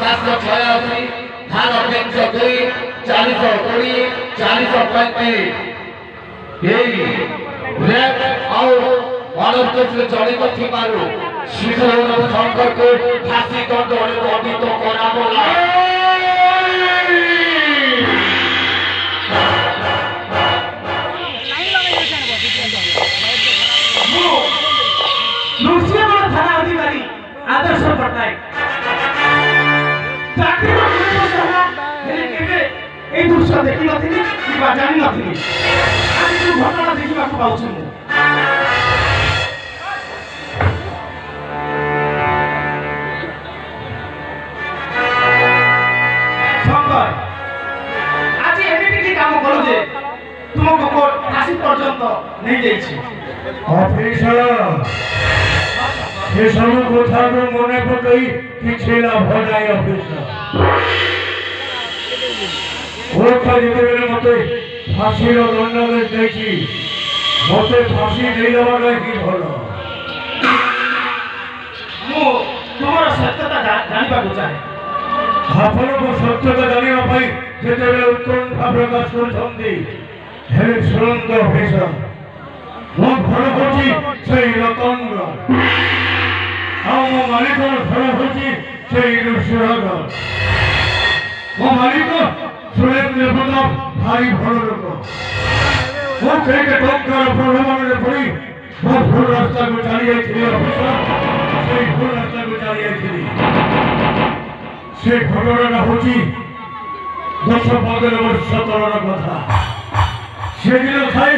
586 ধান 302 420 435 এই রেপ ଆଉ অনর্থে জড়িত থিবারু শিশু শঙ্করকে ফাঁসি দণ্ডে দণ্ডিত କରାଗଲା। नृसिंहगढ़ थाना अधिकारी आदर्श पट्टनायक दृश्य देखी नी जानी नी आज जो घटना देखा पाऊँ शंकर आज एमती काम कलु जे तुमको कोर्ट फांसी पर्यंत नहीं जाइए ऑफिसर ये सब कथा को मने पकई किछि लाभ नाही ऑफिसर कोर्ट जिते बेले मते फांसी रो दंडादेश देछि मते फांसी देई देबा की भलो मु तुमर सत्यता जानिबा को चाहे आपण को सत्यता जानिबा पई जेते बेले उत्कंठा प्रकाश करछन्ती हे सुरंग ऑफिसर मो घर होची से रतनगढ़ मो मालिक घर होची से नृसिंहगढ़ मो मालिक सुरेंद्र प्रताप भारी भल लोक मो से टंकार प्रलोभन पड़ी मो भूल रास्ता को चली जाइए ऑफिसर से भूल रास्ता को चली जाइए से घटना होची 10-15 वर्ष तलर कथा से दिन थाए